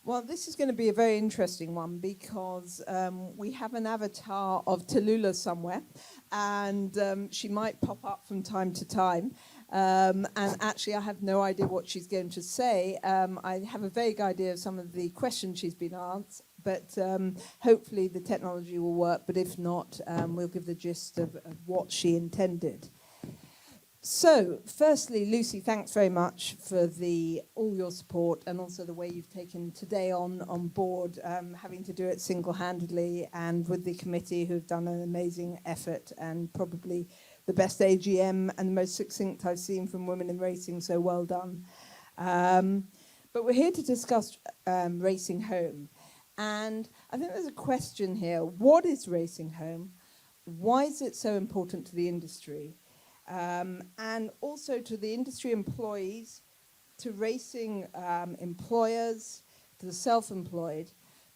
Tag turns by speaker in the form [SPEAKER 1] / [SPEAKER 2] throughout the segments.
[SPEAKER 1] Well, this is going to be a very interesting one because we have an avatar of Tallulah somewhere, and she might pop up from time to time. And actually, I have no idea what she's going to say. I have a vague idea of some of the questions she's been asked, but hopefully the technology will work. But if not, we'll give the gist of what she intended. So, firstly, Lucy, thanks very much for all your support and also the way you've taken today on board, having to do it single-handedly and with the committee who've done an amazing effort and probably the best AGM and the most succinct I've seen from Women in Racing, so well done. But we're here to discuss racing home. And I think there's a question here. What is racing home? Why is it so important to the industry? And also to the industry employees, to racing employers, to the self-employed,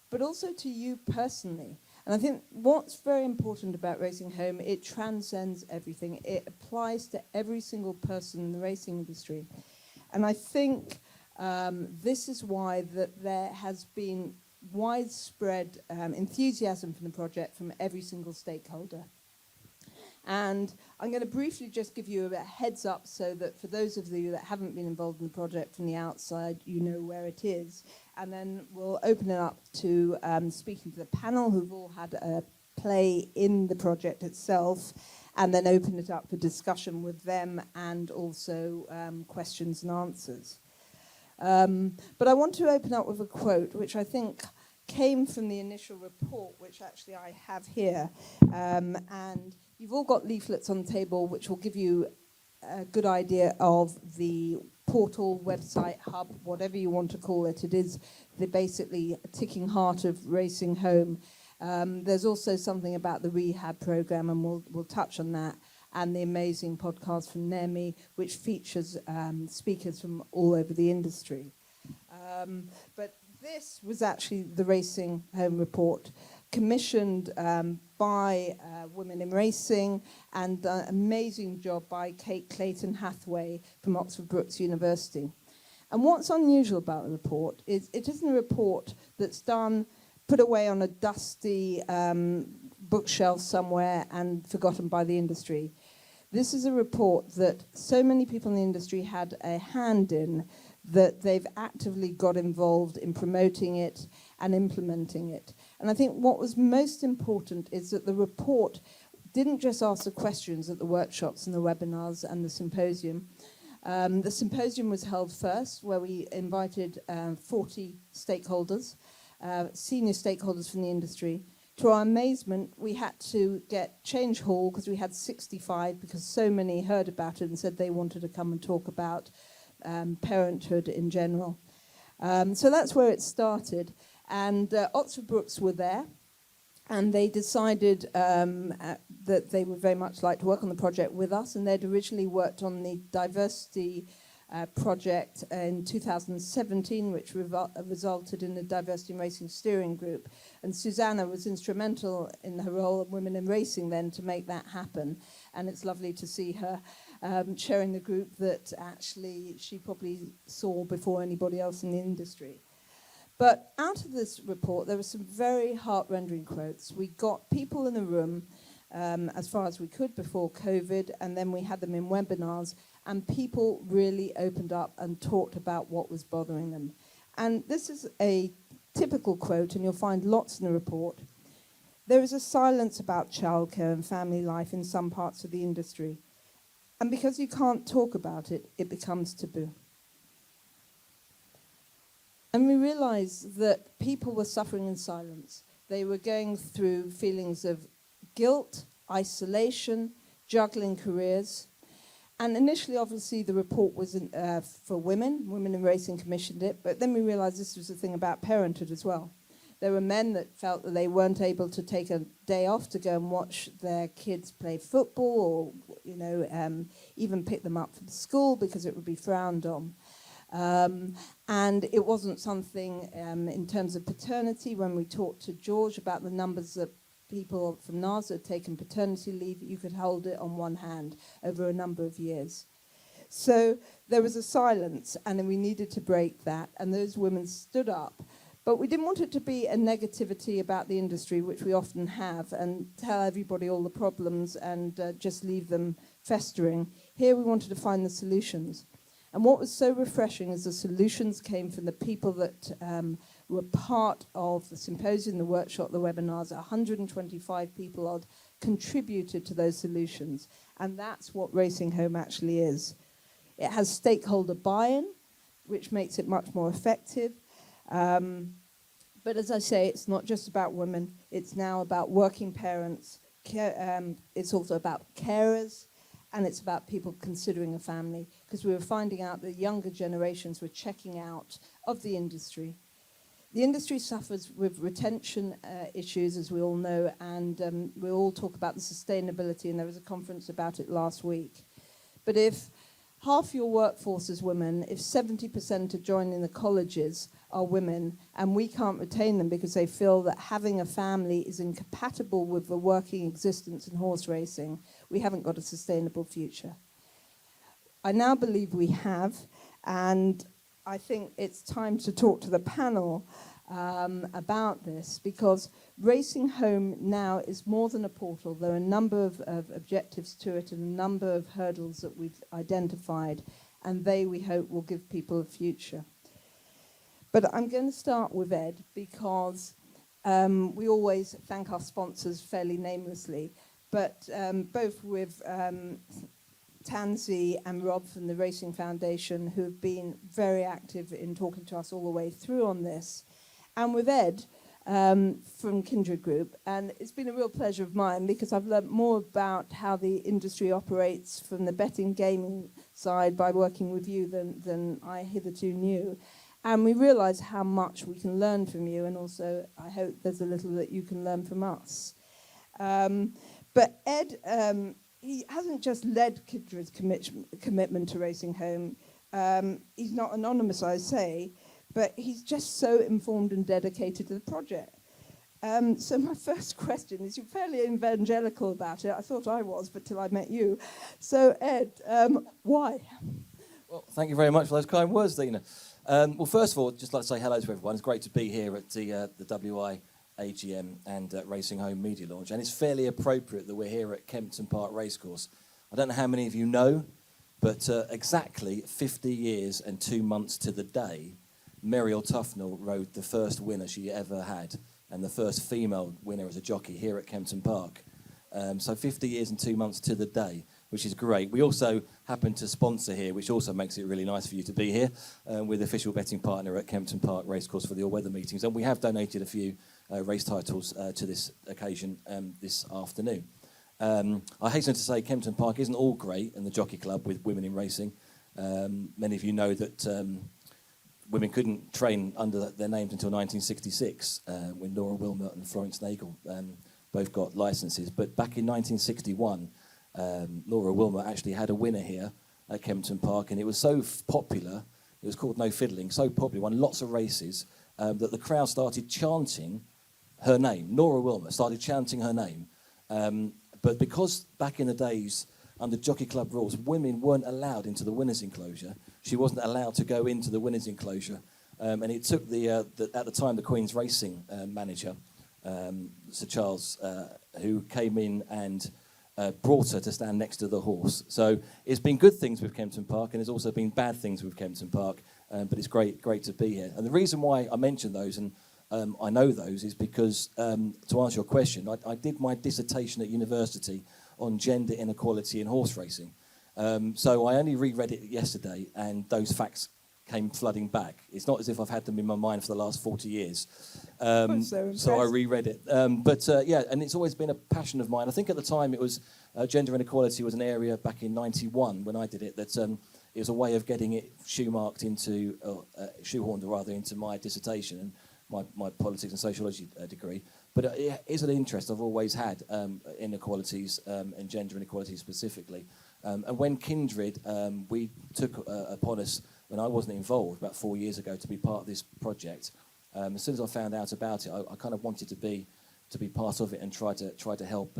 [SPEAKER 1] but also to you personally. And I think what's very important about Racing Home, it transcends everything. It applies to every single person in the racing industry. And I think this is why that there has been widespread enthusiasm for the project from every single stakeholder. And I'm going to briefly just give you a heads up so that for those of you that haven't been involved in the project from the outside, you know where it is. And then we'll open it up to speaking to the panel who've all had a play in the project itself, and then open it up for discussion with them and also questions and answers. But I want to open up with a quote, which I think came from the initial report, which actually I have here. And you've all got leaflets on the table, which will give you a good idea of the portal, website, hub, whatever you want to call it. It is basically a ticking heart of Racing Home. There's also something about the Rehab Program, and we'll touch on that, and the amazing podcast from NEMI, which features speakers from all over the industry. But this was actually the Racing Home report, commissioned by Women in Racing, and an amazing job by Kate Clayton-Hathaway from Oxford Brookes University. And what's unusual about the report is it isn't a report that's put away on a dusty bookshelf somewhere and forgotten by the industry. This is a report that so many people in the industry had a hand in that they've actively got involved in promoting it and implementing it. And I think what was most important is that the report didn't just ask the questions at the workshops and the webinars and the symposium. The symposium was held first, where we invited 40 stakeholders, senior stakeholders from the industry. To our amazement, we had to get change hall because we had 65, because so many heard about it and said they wanted to come and talk about parenthood in general. So that's where it started. And Oxford Brookes were there, and they decided that they would very much like to work on the project with us, and they'd originally worked on the diversity project in 2017, which resulted in the Diversity in Racing Steering Group. And Susanna was instrumental in her role of Women in Racing then to make that happen. And it's lovely to see her chairing the group that actually she probably saw before anybody else in the industry. But out of this report, there were some very heart-rending quotes. We got people in the room as far as we could before COVID, and then we had them in webinars, and people really opened up and talked about what was bothering them. And this is a typical quote, and you'll find lots in the report. There is a silence about childcare and family life in some parts of the industry. And because you can't talk about it, it becomes taboo. And we realized that people were suffering in silence. They were going through feelings of guilt, isolation, juggling careers. And initially, obviously, the report was for women. Women in Racing commissioned it. But then we realized this was a thing about parenthood as well. There were men that felt that they weren't able to take a day off to go and watch their kids play football, or even pick them up from school because it would be frowned on. And it wasn't something in terms of paternity. When we talked to George about the numbers that people from NASA had taken paternity leave, you could hold it on one hand over a number of years. So there was a silence, and then we needed to break that. And those women stood up But we didn't want it to be a negativity about the industry, which we often have, and tell everybody all the problems and just leave them festering. Here we wanted to find the solutions. And what was so refreshing is the solutions came from the people that were part of the symposium, the workshop, the webinars. 125 people odd contributed to those solutions. And that's what Racing Home actually is. It has stakeholder buy-in, which makes it much more effective. But as I say, it's not just about women. It's now about working parents. It's also about carers. And it's about people considering a family, because we were finding out that younger generations were checking out of the industry. The industry suffers with retention issues, as we all know, and we all talk about the sustainability, and there was a conference about it last week. But if half your workforce is women, if 70% of joining the colleges are women, and we can't retain them because they feel that having a family is incompatible with the working existence in horse racing, we haven't got a sustainable future. I now believe we have, and I think it's time to talk to the panel about this, because Racing Home now is more than a portal. There are a number of objectives to it and a number of hurdles that we've identified, and they, we hope, will give people a future. But I'm going to start with Ed, because we always thank our sponsors fairly namelessly, but both with Tansy and Rob from the Racing Foundation, who have been very active in talking to us all the way through on this, and with Ed from Kindred Group. And it's been a real pleasure of mine, because I've learned more about how the industry operates from the betting gaming side by working with you than I hitherto knew. And we realise how much we can learn from you, and also I hope there's a little that you can learn from us. But Ed, he hasn't just led Kindred's commitment to Racing Home. He's not anonymous, I say, but he's just so informed and dedicated to the project. So my first question is, you're fairly evangelical about it. I thought I was, but till I met you. So Ed, why?
[SPEAKER 2] Well, thank you very much for those kind words, Dina. Well, first of all, just like to say hello to everyone. It's great to be here at the WI AGM and Racing Home Media Launch. And it's fairly appropriate that we're here at Kempton Park Racecourse. I don't know how many of you know, but exactly 50 years and 2 months to the day, Muriel Tufnell rode the first winner she ever had, and the first female winner as a jockey here at Kempton Park. So 50 years and 2 months to the day, which is great. We also happen to sponsor here, which also makes it really nice for you to be here. We're the official betting partner at Kempton Park Racecourse for the all-weather meetings, and we have donated a few race titles to this occasion this afternoon. I hasten to say Kempton Park isn't all great in the Jockey Club with women in racing. Many of you know that women couldn't train under their names until 1966, when Laura Wilmot and Florence Nagel both got licenses. But back in 1961, Laura Wilmot actually had a winner here at Kempton Park, and it was so popular, it was called No Fiddling, so popular, won lots of races, that the crowd started chanting her name. Laura Wilmot started chanting her name. But because back in the days, under Jockey Club rules, women weren't allowed into the winner's enclosure, she wasn't allowed to go into the winner's enclosure. And it took at the time, the Queen's racing manager, Sir Charles, who came in and brought her to stand next to the horse. So it's been good things with Kempton Park, and there's also been bad things with Kempton Park, but it's great to be here. And the reason why I mention those, and I know those, is because, to answer your question, I did my dissertation at university on gender inequality in horse racing. So I only reread it yesterday, and those facts came flooding back. It's not as if I've had them in my mind for the last 40 years. So I reread it. Yeah, and it's always been a passion of mine. I think at the time it was gender inequality was an area back in 91 when I did it, that it was a way of getting it shoehorned into my dissertation and my politics and sociology degree. But it is an interest I've always had, inequalities and gender inequality specifically. And when Kindred, we took upon us, when I wasn't involved, about 4 years ago, to be part of this project. As soon as I found out about it, I kind of wanted to be part of it and try to help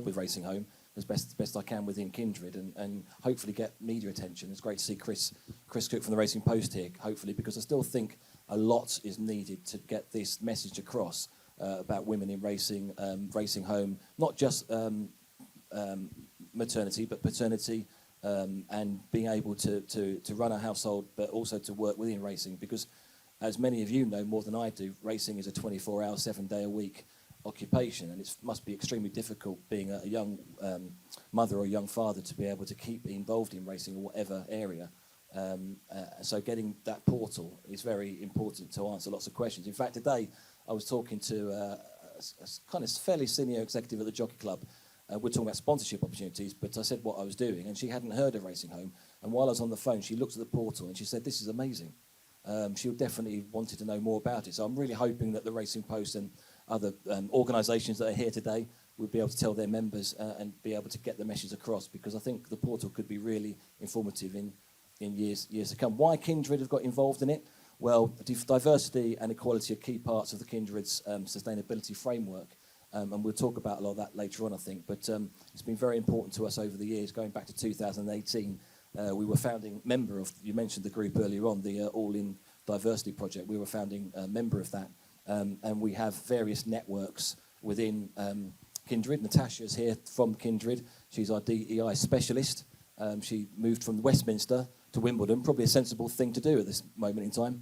[SPEAKER 2] with Racing Home as best I can within Kindred, and hopefully get media attention. It's great to see Chris Cook from the Racing Post here, hopefully, because I still think a lot is needed to get this message across about women in racing, racing home, not just maternity, but paternity, and being able to run a household, but also to work within racing. Because, as many of you know more than I do, racing is a 24-hour, 7-day-a-week occupation, and it must be extremely difficult being a young mother or young father to be able to keep involved in racing in whatever area. So getting that portal is very important to answer lots of questions. In fact, today I was talking to a kind of fairly senior executive at the Jockey Club. We're talking about sponsorship opportunities, but I said what I was doing, and she hadn't heard of Racing Home. And while I was on the phone, she looked at the portal and she said, "This is amazing." She definitely wanted to know more about it. So I'm really hoping that the Racing Post and other organisations that are here today will be able to tell their members and be able to get the message across, because I think the portal could be really informative in years to come. Why Kindred have got involved in it? Well, diversity and equality are key parts of the Kindred's sustainability framework. And we'll talk about a lot of that later on, I think. But it's been very important to us over the years, going back to 2018. We were founding member of, you mentioned the group earlier on, the All In Diversity Project. We were founding member of that. And we have various networks within Kindred. Natasha's here from Kindred. She's our DEI specialist. She moved from Westminster to Wimbledon, probably a sensible thing to do at this moment in time,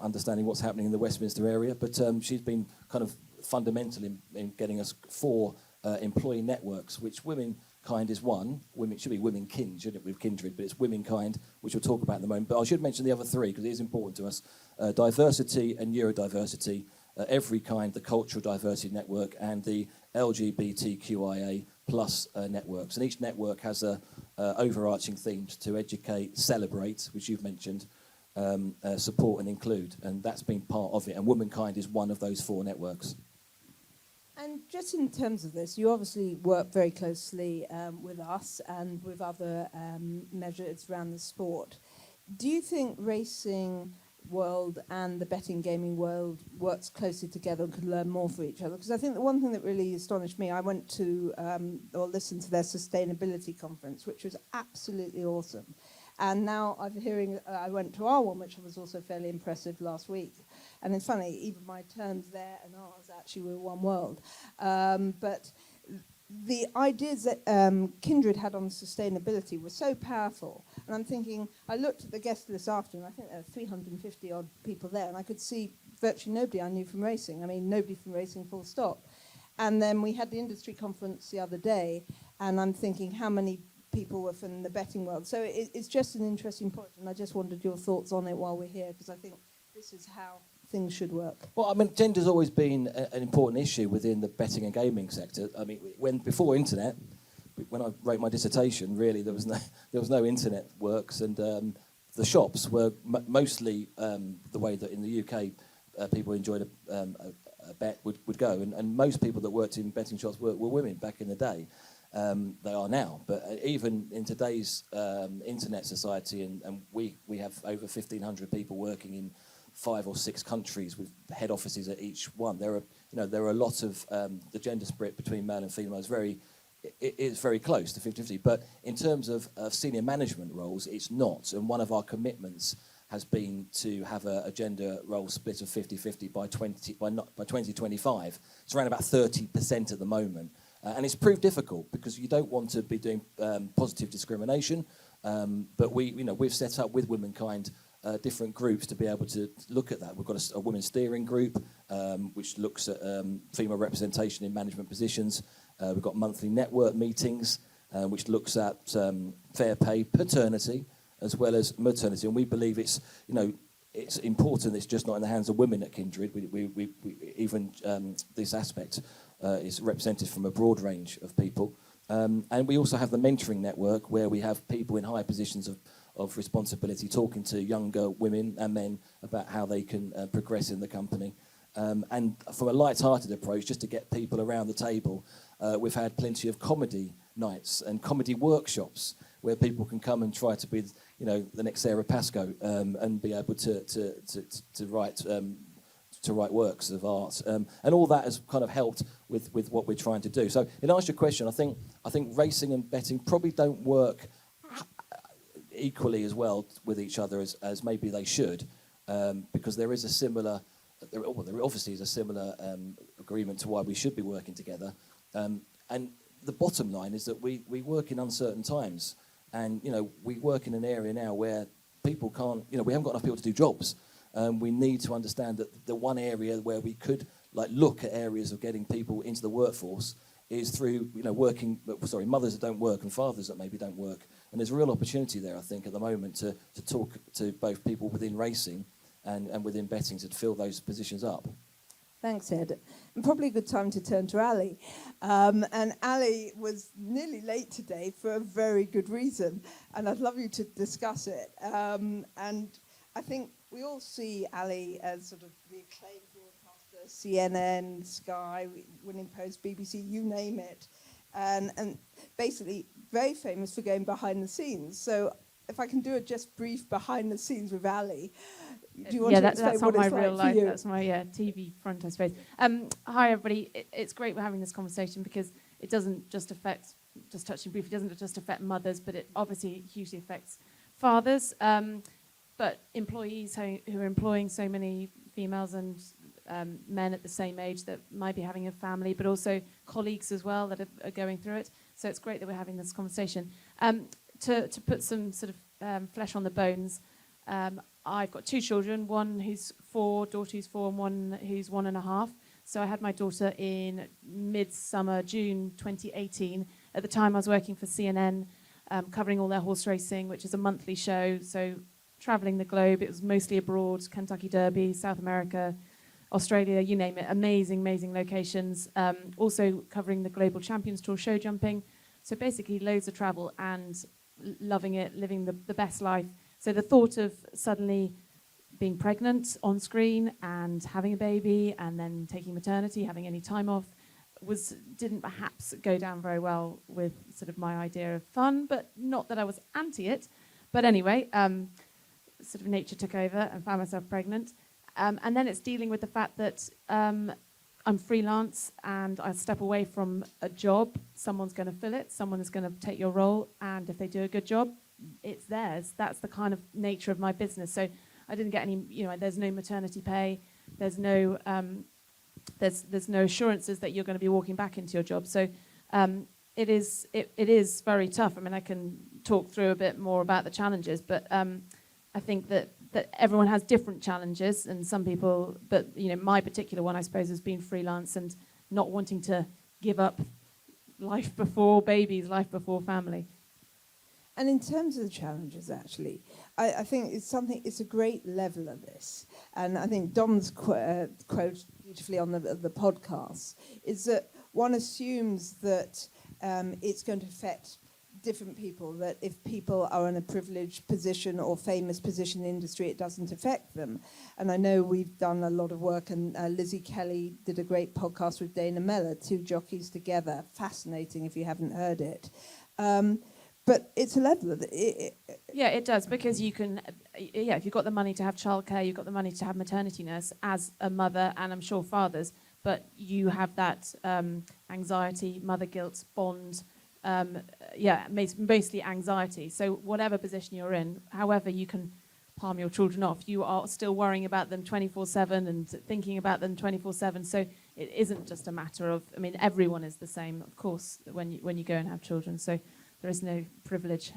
[SPEAKER 2] understanding what's happening in the Westminster area. But she's been kind of fundamental in getting us 4 employee networks, which Womenkind is one. It should be Womenkind, shouldn't it, with Kindred, but it's Womenkind, which we'll talk about in a moment. But I should mention the other 3, because it is important to us. Diversity and neurodiversity, Every Kind, the Cultural Diversity Network, and the LGBTQIA plus networks. And each network has a overarching themes to educate, celebrate, which you've mentioned, support and include. And that's been part of it. And Womankind is one of those 4 networks.
[SPEAKER 1] And just in terms of this, you obviously work very closely with us and with other measures around the sport. Do you think racing world and the betting gaming world works closely together and could learn more from each other? Because I think the one thing that really astonished me, I went to or listened to their sustainability conference, which was absolutely awesome. And now I'm hearing, I went to our one, which was also fairly impressive last week. And it's funny, even my terms there and ours actually were one world. But the ideas that Kindred had on sustainability were so powerful. And I'm thinking, I looked at the guest list after, and I think there were 350 odd people there, and I could see virtually nobody I knew from racing. I mean, nobody from racing, full stop. And then we had the industry conference the other day, and I'm thinking how many people were from the betting world. So it's just an interesting point, and I just wondered your thoughts on it while we're here, because I think this is how things should work.
[SPEAKER 2] Well, I mean, gender's always been an important issue within the betting and gaming sector. I mean, before internet, when I wrote my dissertation, really there was no internet works, and the shops were mostly the way that in the UK people enjoyed a bet would go, and most people that worked in betting shops were women back in the day. They are now, but even in today's internet society, and we have over 1,500 people working in 5 or 6 countries with head offices at each one. There are a lot of the gender split between male and female is very close to 50-50. But in terms of senior management roles, it's not. And one of our commitments has been to have a gender role split of 50-50 by 2025. It's around about 30% at the moment. And it's proved difficult because you don't want to be doing positive discrimination. But we've set up with Womankind different groups to be able to look at that. We've got a women's steering group, which looks at female representation in management positions. We've got monthly network meetings, which looks at fair pay, paternity, as well as maternity. And we believe it's important. It's just not in the hands of women at Kindred. We even this aspect is represented from a broad range of people. And we also have the mentoring network, where we have people in high positions of responsibility talking to younger women and men about how they can progress in the company. And from a light-hearted approach, just to get people around the table, we've had plenty of comedy nights and comedy workshops where people can come and try to be, the next Sarah Pascoe, and be able to write works of art, and all that has kind of helped with what we're trying to do. So, in answer to your question, I think racing and betting probably don't work equally as well with each other as maybe they should. because there is a similar, there obviously is a similar agreement to why we should be working together. And the bottom line is that we work in uncertain times, and we work in an area now where people can't, we haven't got enough people to do jobs. We need to understand that the one area where we could look at areas of getting people into the workforce is through mothers that don't work and fathers that maybe don't work. And there's a real opportunity there, I think, at the moment to talk to both people within racing and within betting to fill those positions up.
[SPEAKER 1] Thanks, Ed. And probably a good time to turn to Ali. And Ali was nearly late today for a very good reason, and I'd love you to discuss it. And I think we all see Ali as sort of the acclaimed broadcaster, CNN, Sky, Winning Post, BBC, you name it, and basically very famous for going behind the scenes. So if I can do a just brief behind the scenes with Ali. Do you want to explain
[SPEAKER 3] that's
[SPEAKER 1] what
[SPEAKER 3] not
[SPEAKER 1] it's
[SPEAKER 3] my
[SPEAKER 1] like
[SPEAKER 3] real
[SPEAKER 1] for
[SPEAKER 3] life.
[SPEAKER 1] you?
[SPEAKER 3] That's my TV front, I suppose. Hi, everybody. It's great we're having this conversation because it doesn't just affect, just touching briefly, it doesn't just affect mothers, but it obviously hugely affects fathers. But employees who are employing so many females and men at the same age that might be having a family, but also colleagues as well that are going through it. So it's great that we're having this conversation. To put some sort of flesh on the bones, I've got two children, one who's 4, daughter who's 4, and one who's 1.5. So I had my daughter in midsummer, June 2018. At the time, I was working for CNN, covering all their horse racing, which is a monthly show. So traveling the globe, it was mostly abroad, Kentucky Derby, South America, Australia, you name it. Amazing, amazing locations. Also covering the Global Champions Tour show jumping. So basically loads of travel and loving it, living the best life. So the thought of suddenly being pregnant on screen and having a baby and then taking maternity, having any time off, didn't perhaps go down very well with sort of my idea of fun, but not that I was anti it. But anyway, sort of nature took over and found myself pregnant. And then it's dealing with the fact that I'm freelance and I step away from a job. Someone's going to fill it. Someone is going to take your role. And if they do a good job, it's theirs. That's the kind of nature of my business. So I didn't get any, there's no maternity pay. There's no there's no assurances that you're going to be walking back into your job. So it is very tough. I mean, I can talk through a bit more about the challenges, but I think that everyone has different challenges, and some people, but my particular one, I suppose, has been freelance and not wanting to give up life before babies, life before family.
[SPEAKER 1] And in terms of the challenges, actually, I think it's a great level of this. And I think Dom's quote beautifully on the podcast is that one assumes that it's going to affect different people, that if people are in a privileged position or famous position in the industry, it doesn't affect them. And I know we've done a lot of work, and Lizzie Kelly did a great podcast with Dana Mellor, two jockeys together. Fascinating if you haven't heard it. But it's a level of it.
[SPEAKER 3] Yeah, it does, because you can, if you've got the money to have childcare, you've got the money to have maternity nurse as a mother, and I'm sure fathers, but you have that anxiety, mother guilt, bond, mostly anxiety. So whatever position you're in, however you can palm your children off, you are still worrying about them 24/7 and thinking about them 24/7. So it isn't just a matter of, everyone is the same, of course, when you go and have children. So there is no privilege.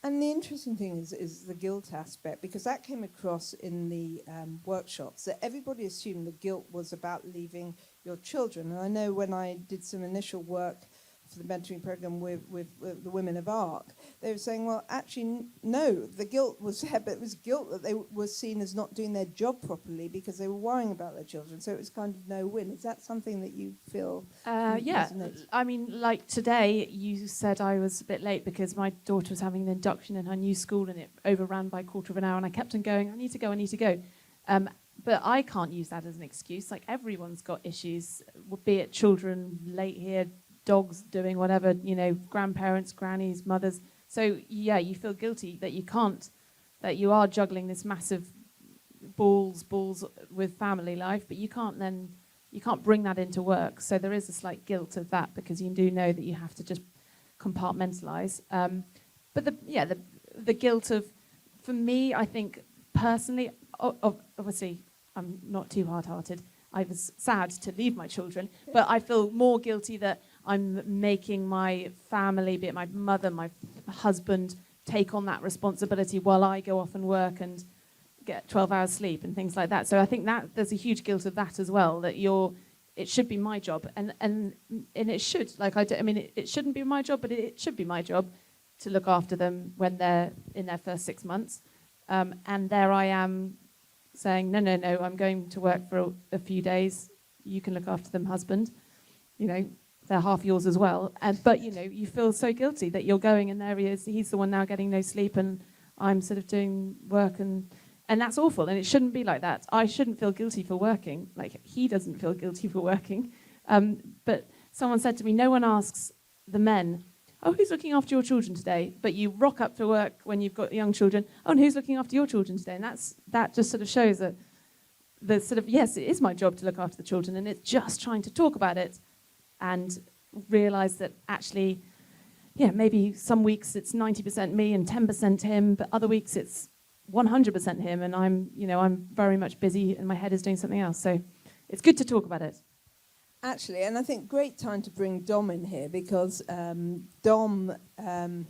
[SPEAKER 1] And the interesting thing is the guilt aspect, because that came across in the workshops, that everybody assumed the guilt was about leaving your children. And I know when I did some initial work for the mentoring program with the women of ARC, they were saying, well, actually, no, the guilt was there, but it was guilt that they were seen as not doing their job properly because they were worrying about their children. So it was kind of no win. Is that something that you feel resonates?
[SPEAKER 3] Like today, you said I was a bit late because my daughter was having an induction in her new school and it overran by a quarter of an hour, and I kept on going, I need to go. But I can't use that as an excuse. Like, everyone's got issues, be it children late here, dogs doing whatever, grandparents, grannies, mothers. So yeah, you feel guilty that that you are juggling this massive balls with family life, but you can't bring that into work. So there is a slight guilt of that, because you do know that you have to just compartmentalize. But the guilt of, for me, I think personally, obviously, I'm not too hard-hearted. I was sad to leave my children, but I feel more guilty that I'm making my family, be it my mother, my husband, take on that responsibility while I go off and work and get 12 hours sleep and things like that. So I think that there's a huge guilt of that as well, that it should be my job, and it should. It shouldn't be my job, but it should be my job to look after them when they're in their first 6 months. And there I am saying, no, I'm going to work for a few days. You can look after them, husband. They're half yours as well. But you feel so guilty that you're going, and there he is. He's the one now getting no sleep, and I'm sort of doing work, and that's awful. And it shouldn't be like that. I shouldn't feel guilty for working. Like, he doesn't feel guilty for working. But someone said to me, no one asks the men, oh, who's looking after your children today? But you rock up to work when you've got young children. Oh, and who's looking after your children today? And that just sort of shows that yes, it is my job to look after the children, and it's just trying to talk about it and realise that actually, maybe some weeks it's 90% me and 10% him, but other weeks it's 100% him, and I'm very much busy and my head is doing something else. So it's good to talk about it.
[SPEAKER 1] Actually, and I think great time to bring Dom in here, because Dom, I'll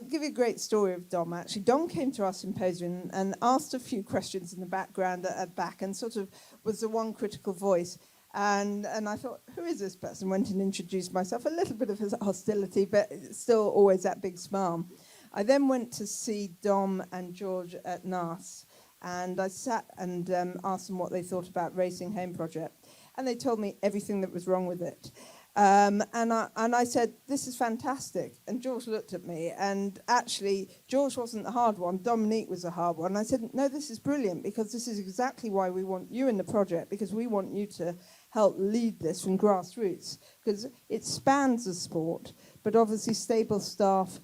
[SPEAKER 1] give you a great story of Dom, actually. Dom came to our symposium and asked a few questions in the background at back, and sort of was the one critical voice. And I thought, who is this person? Went and introduced myself, a little bit of hostility, but still always that big smile. I then went to see Dom and George at NAS, and I sat and asked them what they thought about Racing Home Project. And they told me everything that was wrong with it. And I said, this is fantastic. And George looked at me, and actually, George wasn't the hard one. Dominique was the hard one. I said, no, this is brilliant, because this is exactly why we want you in the project, because we want you to help lead this from grassroots, because it spans the sport, but obviously stable staff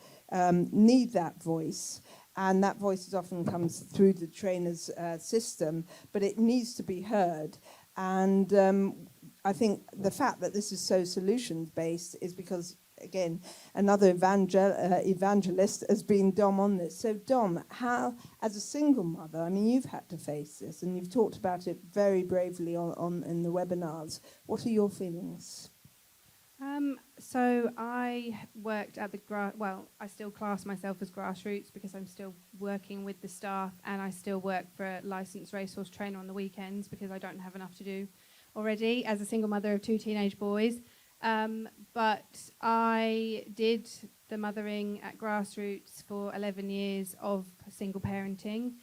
[SPEAKER 1] need that voice. And that voice often comes through the trainer's system, but it needs to be heard. And I think the fact that this is so solutions-based is because, again, another evangelist has been Dom on this. So, Dom, how, as a single mother, you've had to face this, and you've talked about it very bravely on in the webinars. What are your feelings?
[SPEAKER 4] So I worked at I still class myself as grassroots, because I'm still working with the staff, and I still work for a licensed racehorse trainer on the weekends, because I don't have enough to do already as a single mother of 2 teenage boys. But I did the mothering at grassroots for 11 years of single parenting.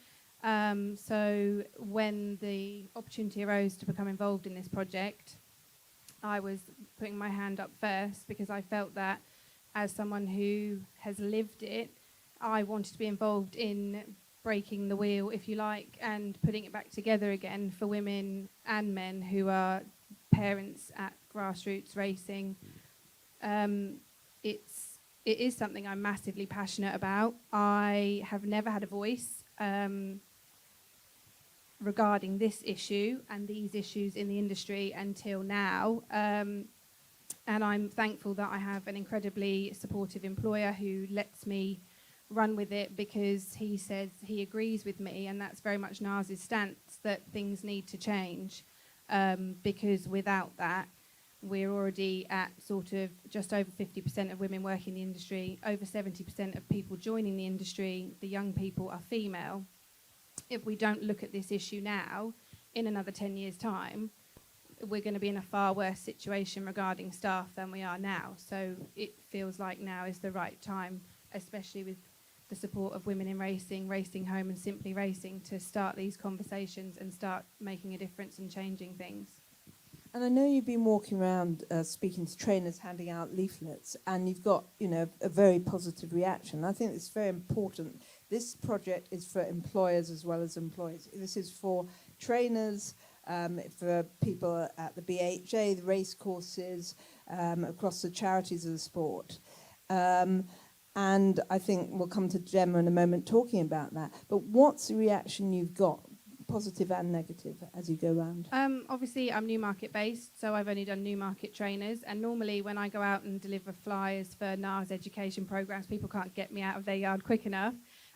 [SPEAKER 4] So when the opportunity arose to become involved in this project, I was putting my hand up first, because I felt that as someone who has lived it, I wanted to be involved in breaking the wheel, if you like, and putting it back together again for women and men who are parents at grassroots racing. It is something I'm massively passionate about. I have never had a voice regarding this issue and these issues in the industry until now. And I'm thankful that I have an incredibly supportive employer who lets me run with it, because he says he agrees with me, and that's very much NAS's stance, that things need to change, because without that, we're already at sort of just over 50% of women working in the industry, over 70% of people joining the industry, the young people, are female. If we don't look at this issue now, in another 10 years' time, we're going to be in a far worse situation regarding staff than we are now. So it feels like now is the right time, especially with the support of Women in Racing, Racing Home and Simply Racing, to start these conversations and start making a difference and changing things.
[SPEAKER 1] And I know you've been walking around speaking to trainers, handing out leaflets, and you've got, a very positive reaction. I think it's very important. This project is for employers as well as employees. This is for trainers, for people at the BHA, the race courses, across the charities of the sport. And I think we'll come to Gemma in a moment talking about that. But what's the reaction you've got, positive and negative, as you go around?
[SPEAKER 4] Obviously, I'm Newmarket based, so I've only done Newmarket trainers. And normally when I go out and deliver flyers for NAS education programs, people can't get me out of their yard quick enough.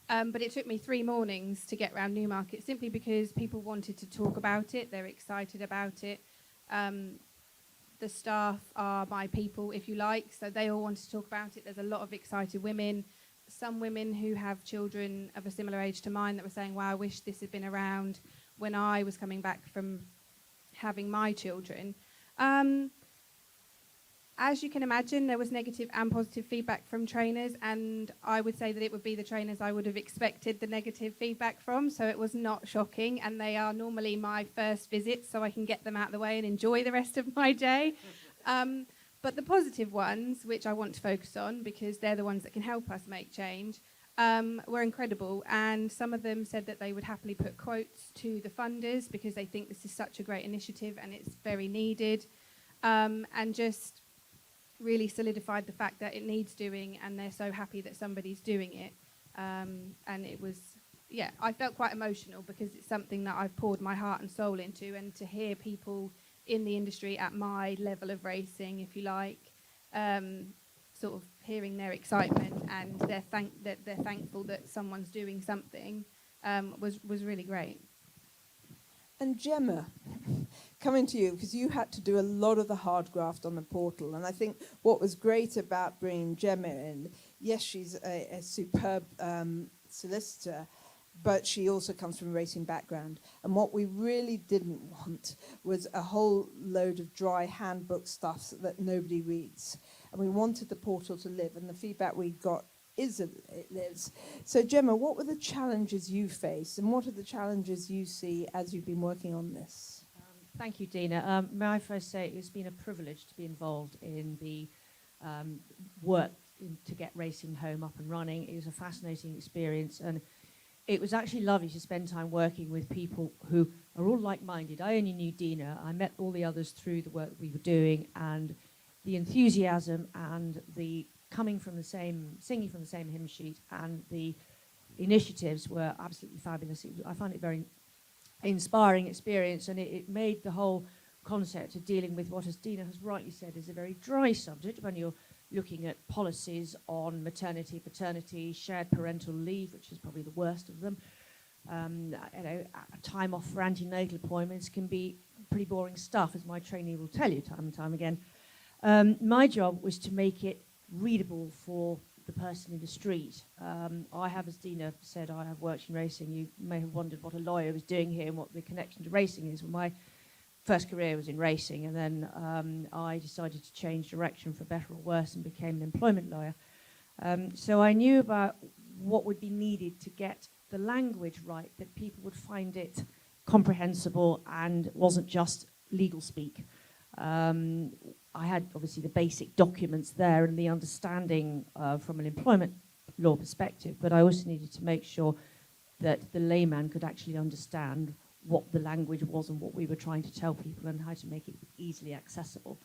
[SPEAKER 4] But it took me 3 mornings to get around Newmarket, simply because people wanted to talk about it. They're excited about it. The staff are my people, if you like, so they all wanted to talk about it. There's a lot of excited women, some women who have children of a similar age to mine that were saying, wow, I wish this had been around when I was coming back from having my children. As you can imagine, there was negative and positive feedback from trainers, and I would say that it would be the trainers I would have expected the negative feedback from, so it was not shocking, and they are normally my first visit, so I can get them out of the way and enjoy the rest of my day. But the positive ones, which I want to focus on because they're the ones that can help us make change, were incredible, and some of them said that they would happily put quotes to the funders because they think this is such a great initiative and it's very needed, and just really solidified the fact that it needs doing, and they're so happy that somebody's doing it. And it was, yeah, I felt quite emotional because it's something that I've poured my heart and soul into, and to hear people in the industry at my level of racing, if you like, sort of hearing their excitement and they're thankful that someone's doing something, was really great.
[SPEAKER 1] And Gemma, coming to you, because you had to do a lot of the hard graft on the portal. And I think what was great about bringing Gemma in, yes, she's a superb solicitor, but she also comes from a racing background. And what we really didn't want was a whole load of dry handbook stuff that nobody reads. And we wanted the portal to live, and the feedback we got is that it lives. So Gemma, what were the challenges you faced, and what are the challenges you see as you've been working on this?
[SPEAKER 5] Thank you, Dina. May I first say it's been a privilege to be involved in the work to get Racing Home up and running. It was a fascinating experience, and it was actually lovely to spend time working with people who are all like-minded. I only knew Dina. I met all the others through the work that we were doing, and the enthusiasm and the coming from the same, singing from the same hymn sheet, and the initiatives were absolutely fabulous. I found it a very inspiring experience, and it made the whole concept of dealing with what, as Dina has rightly said, is a very dry subject when you're looking at policies on maternity, paternity, shared parental leave, which is probably the worst of them. Time off for antenatal appointments can be pretty boring stuff, as my trainee will tell you time and time again. My job was to make it readable for the person in the street. I have, as Dina said, I have worked in racing. You may have wondered what a lawyer was doing here and what the connection to racing is. Well, my first career was in racing, and then I decided to change direction for better or worse and became an employment lawyer. So I knew about what would be needed to get the language right, that people would find it comprehensible and wasn't just legal speak. I had obviously the basic documents there and the understanding from an employment law perspective, but I also needed to make sure that the layman could actually understand what the language was and what we were trying to tell people and how to make it easily accessible,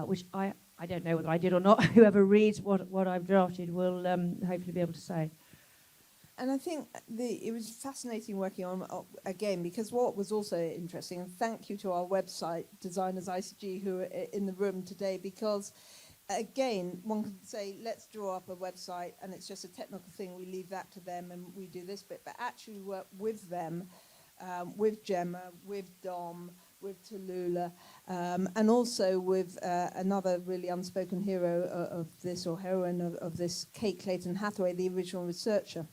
[SPEAKER 5] which I don't know whether I did or not. Whoever reads what I've drafted will hopefully be able to say.
[SPEAKER 1] And I think it was fascinating working on, again, because what was also interesting, and thank you to our website designers, ICG, who are in the room today, because, again, one could say, let's draw up a website, and it's just a technical thing, we leave that to them, and we do this bit, but actually work with them, with Gemma, with Dom, with Tallulah, and also with another really unspoken hero of this, or heroine of this, Kate Clayton Hathaway, the original researcher.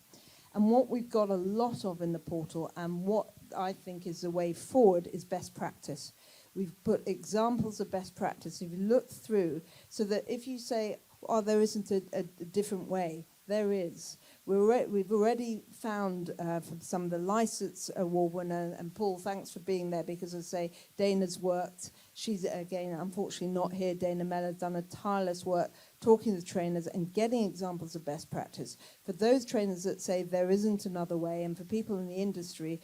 [SPEAKER 1] And what we've got a lot of in the portal, and what I think is the way forward, is best practice. We've put examples of best practice. If you look through, so that if you say, oh, there isn't a different way, there is. We've already found from some of the license award winner, and Paul, thanks for being there, because as I say, Dana's worked. She's, again, unfortunately not here. Dana Mellor's done a tireless work talking to trainers and getting examples of best practice. For those trainers that say there isn't another way, and for people in the industry,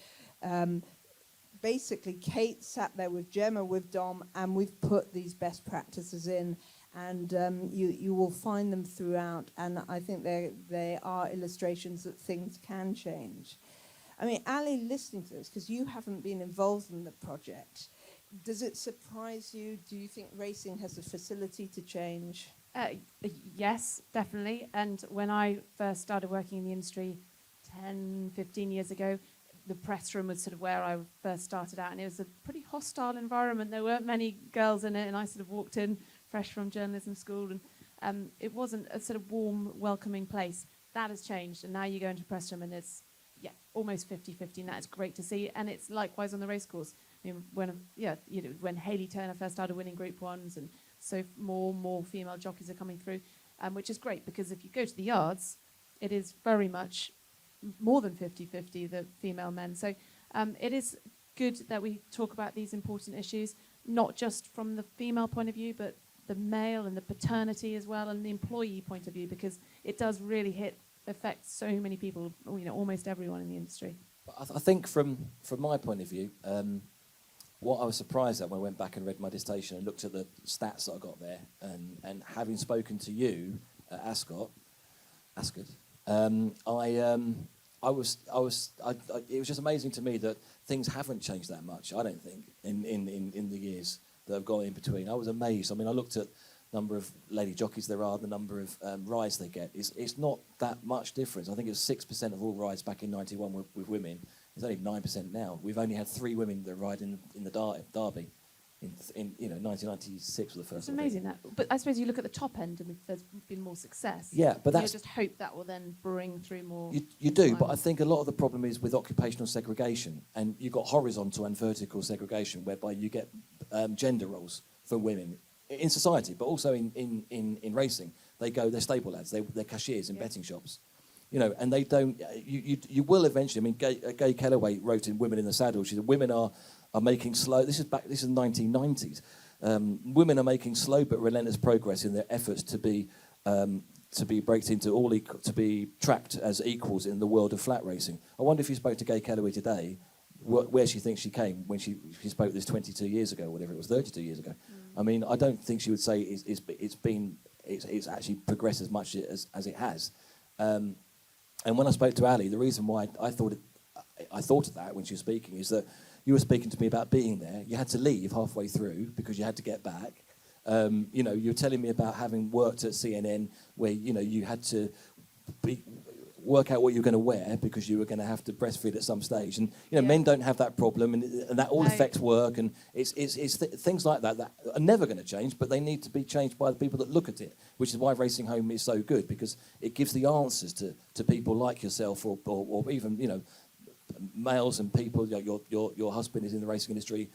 [SPEAKER 1] basically Kate sat there with Gemma, with Dom, and we've put these best practices in, and you will find them throughout, and I think they are illustrations that things can change. I mean, Ali, listening to this, because you haven't been involved in the project, does it surprise you? Do you think racing has the facility to change?
[SPEAKER 3] Yes, definitely. And when I first started working in the industry 10, 15 years ago, the press room was sort of where I first started out, and it was a pretty hostile environment. There weren't many girls in it, and I sort of walked in fresh from journalism school, and it wasn't a sort of warm, welcoming place. That has changed, and now you go into a press room, and it's almost 50-50, and that's great to see. And it's likewise on the racecourse. I mean, when Hayley Turner first started winning Group 1s, and so more female jockeys are coming through, which is great, because if you go to the yards, it is very much more than 50-50, the female men. So it is good that we talk about these important issues, not just from the female point of view, but the male and the paternity as well, and the employee point of view, because it does really affect so many people, almost everyone in the industry.
[SPEAKER 2] I think from my point of view, what I was surprised at when I went back and read my dissertation and looked at the stats that I got there, and having spoken to you at Ascot, it was just amazing to me that things haven't changed that much. I don't think in the years that have gone in between. I was amazed. I mean, I looked at number of lady jockeys there are, the number of rides they get. It's not that much difference. I think it was 6% of all rides back in '91 with women. It's only 9% now. We've only had 3 women that ride in the Derby. In 1996 was the first.
[SPEAKER 3] It's amazing that. But I suppose you look at the top end, and there's been more success.
[SPEAKER 2] Yeah, but
[SPEAKER 3] you
[SPEAKER 2] that's
[SPEAKER 3] just hope that will then bring through more.
[SPEAKER 2] You do, but I think a lot of the problem is with occupational segregation, and you've got horizontal and vertical segregation, whereby you get gender roles for women in society, but also in racing. They're stable lads, they're cashiers in betting shops, and they don't. You will eventually. I mean, Gay Kellaway wrote in Women in the Saddle. She said women are making slow. This is 1990s. Women are making slow but relentless progress in their efforts to be braked into to be tracked as equals in the world of flat racing. I wonder if you spoke to Gay Kellaway today, where she thinks she came when she spoke this 22 years ago, whatever it was, 32 years ago. I mean, I don't think she would say it's actually progressed as much as it has. And when I spoke to Ali, the reason why I thought of that when she was speaking is that you were speaking to me about being there. You had to leave halfway through because you had to get back. You were telling me about having worked at CNN where, you had to work out what you were going to wear because you were going to have to breastfeed at some stage. And, men don't have that problem, and that all affects work. And it's things like that are never going to change, but they need to be changed by the people that look at it, which is why Racing Home is so good, because it gives the answers to people like yourself or even, males and people. Your husband is in the racing industry.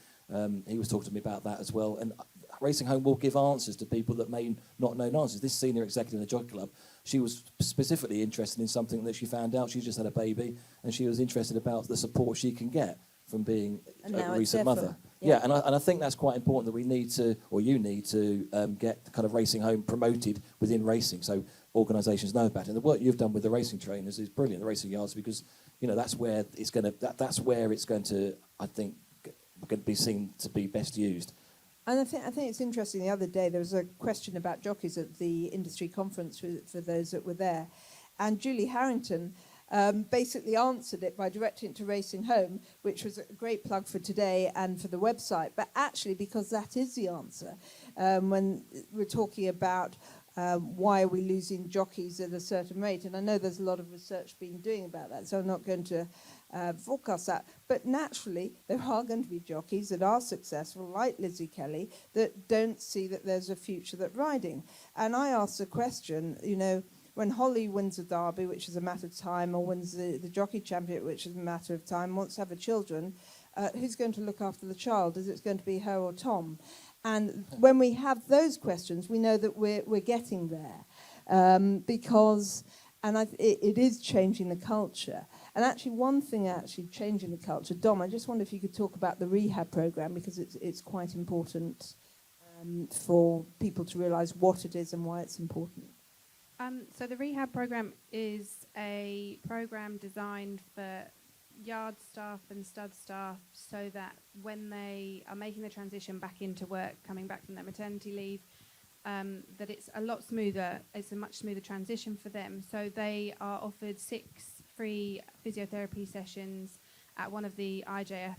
[SPEAKER 2] He was talking to me about that as well. And Racing Home will give answers to people that may not know answers. This senior executive in the Jockey Club, she was specifically interested in something that she found out. She just had a baby, and she was interested about the support she can get from being a recent mother. Yeah, and I think that's quite important, that we need to, or you need to, get the kind of Racing Home promoted within racing, so organisations know about it. And the work you've done with the racing trainers is brilliant, the racing yards, because that's where it's going to, I think, going to be seen to be best used.
[SPEAKER 1] And I think it's interesting. The other day there was a question about jockeys at the industry conference for those that were there, and Julie Harrington basically answered it by directing it to Racing Home, which was a great plug for today and for the website. But actually, because that is the answer, when we're talking about why are we losing jockeys at a certain rate, and I know there's a lot of research being doing about that, so I'm not going to forecast that. But naturally, there are going to be jockeys that are successful, like Lizzie Kelly, that don't see that there's a future that riding. And I asked the question, when Holly wins a derby, which is a matter of time, or wins the jockey championship, which is a matter of time, wants to have a children, who's going to look after the child? Is it going to be her or Tom? And when we have those questions, we know that we're getting there, because it is changing the culture. And actually, one thing changing the culture, Dom, I just wonder if you could talk about the Rehab Program, because it's quite important for people to realise what it is and why it's important.
[SPEAKER 4] So the Rehab Program is a program designed for yard staff and stud staff, so that when they are making the transition back into work, coming back from their maternity leave, that it's a lot smoother. It's a much smoother transition for them. So they are offered 6 free physiotherapy sessions at one of the IJF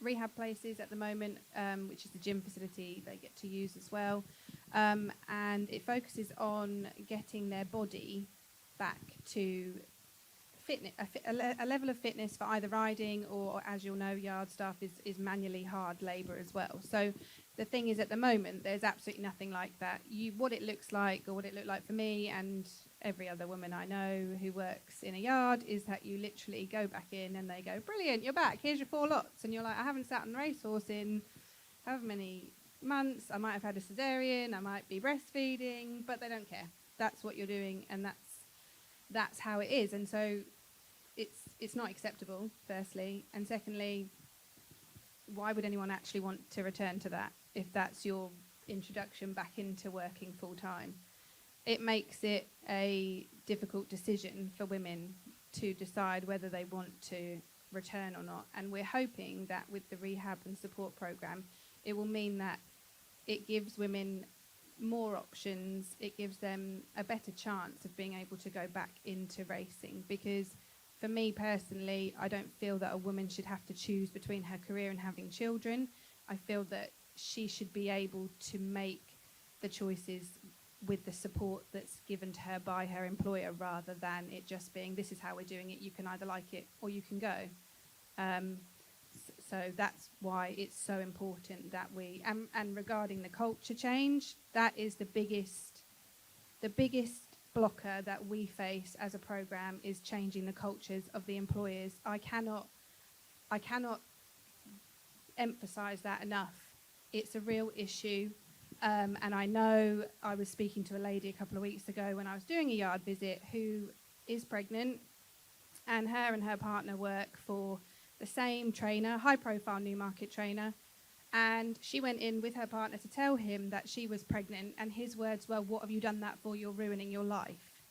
[SPEAKER 4] rehab places at the moment, which is the gym facility they get to use as well. And it focuses on getting their body back to a level of fitness for either riding or, as you'll know, yard staff is manually hard labour as well. So the thing is, at the moment, there's absolutely nothing like that. What it looks like, or what it looked like for me and every other woman I know who works in a yard, is that you literally go back in and they go, brilliant, you're back, here's your 4 lots. And you're like, I haven't sat on the racehorse in however many months, I might have had a cesarean, I might be breastfeeding, but they don't care. That's what you're doing, and that's how it is. And so it's not acceptable, firstly, and secondly, why would anyone actually want to return to that if that's your introduction back into working full time? It makes it a difficult decision for women to decide whether they want to return or not. And we're hoping that with the rehab and support program, it will mean that it gives women more options, it gives them a better chance of being able to go back into racing. Because for me personally, I don't feel that a woman should have to choose between her career and having children. I feel that she should be able to make the choices with the support that's given to her by her employer, rather than it just being, this is how we're doing it, you can either like it or you can go. So that's why it's so important that we, and regarding the culture change, that is the biggest blocker that we face as a program, is changing the cultures of the employers. I cannot emphasize that enough. It's a real issue. And I know I was speaking to a lady a couple of weeks ago when I was doing a yard visit who is pregnant, and her partner work for the same trainer, high-profile Newmarket trainer, and she went in with her partner to tell him that she was pregnant, and his words were, what have you done that for? You're ruining your life.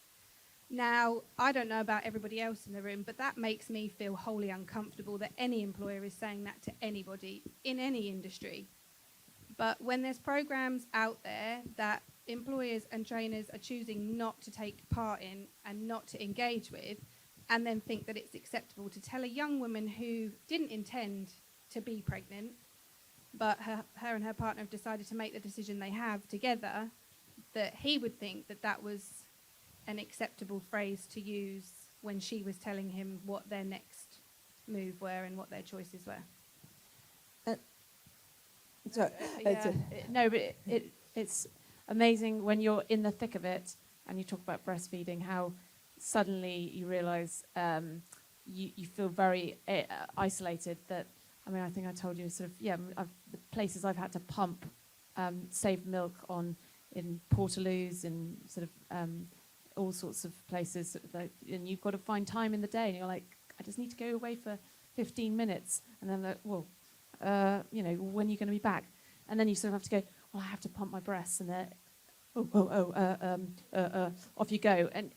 [SPEAKER 4] Now, I don't know about everybody else in the room, but that makes me feel wholly uncomfortable that any employer is saying that to anybody in any industry. But when there's programs out there that employers and trainers are choosing not to take part in and not to engage with, and then think that it's acceptable to tell a young woman who didn't intend to be pregnant, but her and her partner have decided to make the decision they have together, that he would think that that was an acceptable phrase to use when she was telling him what their next move were and what their choices were.
[SPEAKER 3] No, but it's amazing when you're in the thick of it and you talk about breastfeeding, how suddenly you realise you feel very isolated. That, I mean, I think I told you sort of, the places I've had to pump saved milk on in Portaloos and sort of all sorts of places, and you've got to find time in the day, and you're like, I just need to go away for 15 minutes, and then like, well, when are you going to be back? And then you sort of have to go, well, I have to pump my breasts, and they're, off you go, and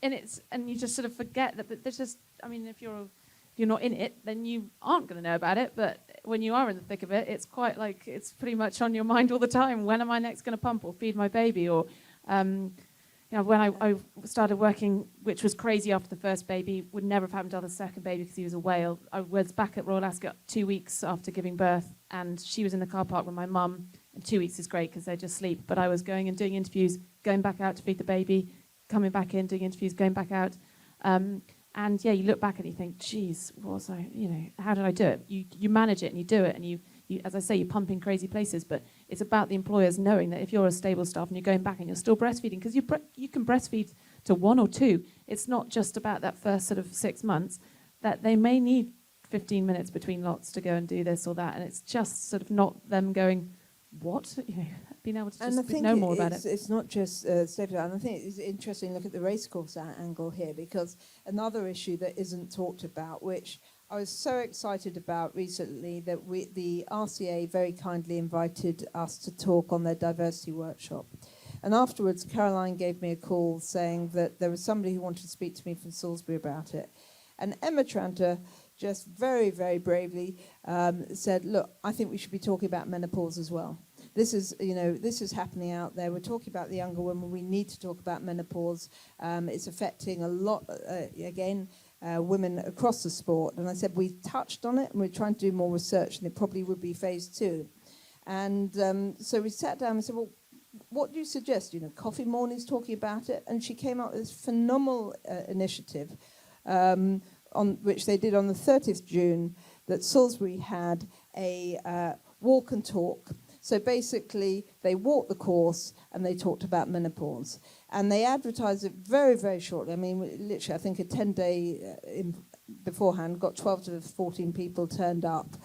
[SPEAKER 3] you just sort of forget that. But there's just, I mean, if you're not in it, then you aren't going to know about it. But when you are in the thick of it, it's quite like, it's pretty much on your mind all the time. When am I next going to pump or feed my baby? Or when I started working, which was crazy after the first baby, would never have happened to the second baby because he was a whale. I was back at Royal Ascot 2 weeks after giving birth, and she was in the car park with my mum. And 2 weeks is great because they just sleep. But I was going and doing interviews, going back out to feed the baby, coming back in, doing interviews, going back out. And you look back and you think, geez, how did I do it? You manage it and you do it, and you, as I say, you pump in crazy places. But it's about the employers knowing that if you're a stable staff and you're going back and you're still breastfeeding, because you can breastfeed to 1 or 2. It's not just about that first sort of 6 months, that they may need 15 minutes between lots to go and do this or that. And it's just sort of not them going, what? Being able to just know more about it.
[SPEAKER 1] It's not just stable, and I think it's interesting to look at the racecourse angle here, because another issue that isn't talked about, which I was so excited about recently, that the RCA very kindly invited us to talk on their diversity workshop. And afterwards, Caroline gave me a call saying that there was somebody who wanted to speak to me from Salisbury about it. And Emma Tranter just very, very bravely said, look, I think we should be talking about menopause as well. This is happening out there. We're talking about the younger women. We need to talk about menopause. It's affecting a lot, women across the sport. And I said, we touched on it, and we're trying to do more research, and it probably would be phase 2. And so we sat down and said, well, what do you suggest? Coffee mornings talking about it. And she came up with this phenomenal initiative which they did on the 30th June, that Salisbury had a walk and talk. So basically, they walked the course and they talked about menopause. And they advertised it very, very shortly. I mean, literally, I think a 10-day beforehand, got 12 to 14 people turned up.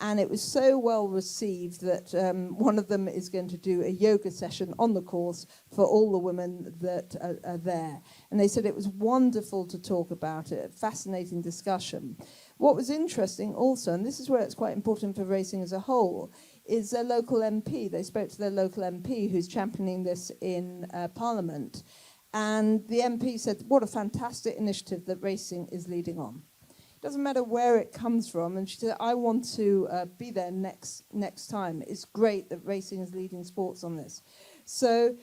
[SPEAKER 1] And it was so well received that one of them is going to do a yoga session on the course for all the women that are there. And they said it was wonderful to talk about it, a fascinating discussion. What was interesting also, and this is where it's quite important for racing as a whole, is their local MP. They spoke to their local MP who's championing this in Parliament. And the MP said, what a fantastic initiative that racing is leading on. Doesn't matter where it comes from, and she said, I want to be there next time. It's great that racing is leading sports on this. So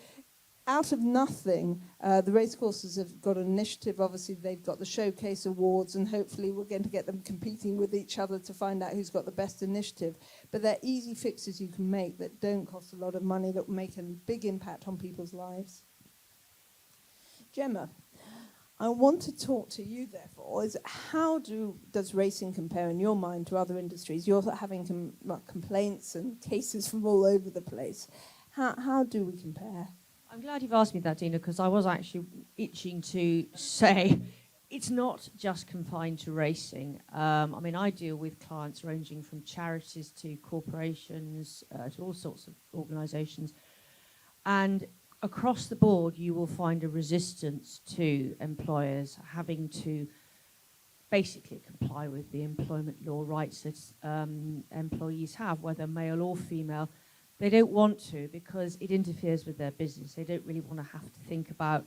[SPEAKER 1] out of nothing, the racecourses have got an initiative. Obviously, they've got the Showcase Awards, and hopefully we're going to get them competing with each other to find out who's got the best initiative. But they're easy fixes you can make that don't cost a lot of money, that will make a big impact on people's lives. Gemma, I want to talk to you, therefore, is how does racing compare in your mind to other industries? You're having complaints and cases from all over the place. How do we compare?
[SPEAKER 5] I'm glad you've asked me that, Dina, because I was actually itching to say it's not just confined to racing. I mean, I deal with clients ranging from charities to corporations, to all sorts of organisations. And across the board, you will find a resistance to employers having to basically comply with the employment law rights that employees have, whether male or female. They don't want to because it interferes with their business. They don't really want to have to think about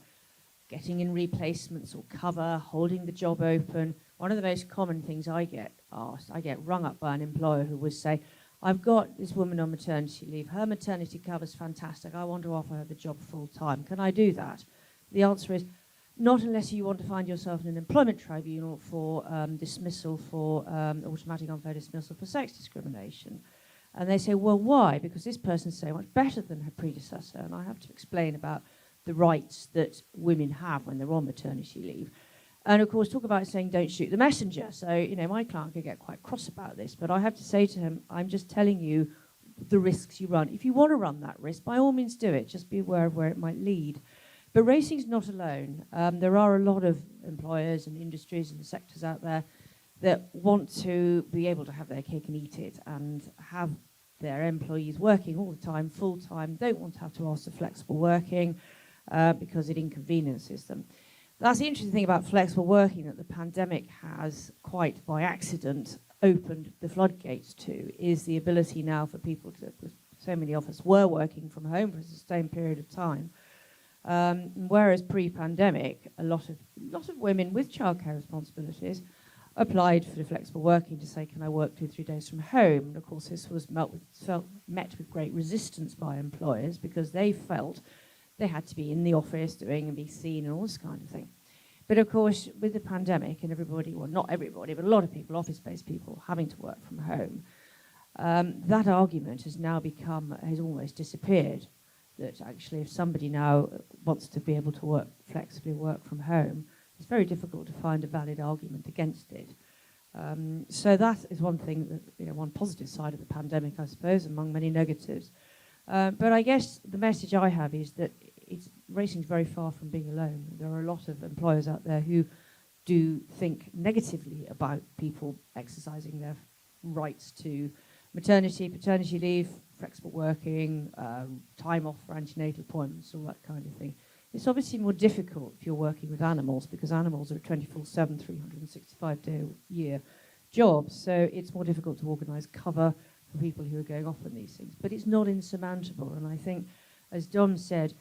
[SPEAKER 5] getting in replacements or cover, holding the job open. One of the most common things I get asked, I get rung up by an employer who would say, I've got this woman on maternity leave. Her maternity cover's fantastic. I want to offer her the job full time. Can I do that? The answer is not unless you want to find yourself in an employment tribunal for dismissal for automatic unfair dismissal for sex discrimination. And they say, well, why? Because this person's so much better than her predecessor. And I have to explain about the rights that women have when they're on maternity leave. And of course, talk about saying don't shoot the messenger. So, you know, my client could get quite cross about this, but I have to say to him, I'm just telling you the risks you run. If you want to run that risk, by all means do it. Just be aware of where it might lead. But racing's not alone. There are a lot of employers and industries and sectors out there that want to be able to have their cake and eat it and have their employees working all the time, full time, don't want to have to ask for flexible working because it inconveniences them. That's the interesting thing about flexible working, that the pandemic has, quite by accident, opened the floodgates to, is the ability now for people to, so many of us were working from home for a sustained period of time, whereas pre-pandemic, a lot of women with childcare responsibilities applied for the flexible working to say, can I work 2 or 3 days from home? And of course this was met with great resistance by employers because they felt they had to be in the office doing and be seen and all this kind of thing. But of course, with the pandemic and everybody, well, not everybody, but a lot of people, office-based people, having to work from home, that argument has now has almost disappeared. That actually if somebody now wants to be able to work flexibly, work from home, it's very difficult to find a valid argument against it. So that is one thing, that, you know, one positive side of the pandemic, I suppose, among many negatives. But I guess the message I have is that racing is very far from being alone. There are a lot of employers out there who do think negatively about people exercising their rights to maternity, paternity leave, flexible working, time off for antenatal appointments, all that kind of thing. It's obviously more difficult if you're working with animals because animals are a 24/7, 365-day-a-year job. So it's more difficult to organise cover for people who are going off on these things. But it's not insurmountable. And I think, as Dom said,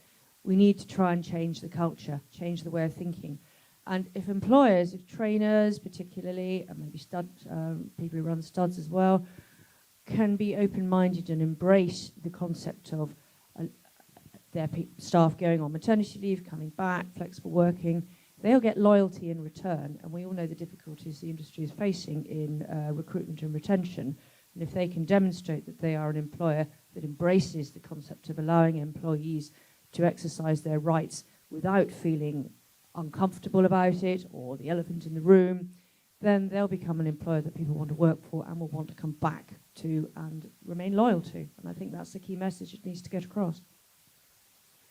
[SPEAKER 5] we need to try and change the culture, change the way of thinking. And if employers, if trainers particularly, and maybe people who run studs as well, can be open-minded and embrace the concept of their staff going on maternity leave, coming back, flexible working, they'll get loyalty in return. And we all know the difficulties the industry is facing in recruitment and retention. And if they can demonstrate that they are an employer that embraces the concept of allowing employees to exercise their rights without feeling uncomfortable about it or the elephant in the room, then they'll become an employer that people want to work for and will want to come back to and remain loyal to. And I think that's the key message it needs to get across.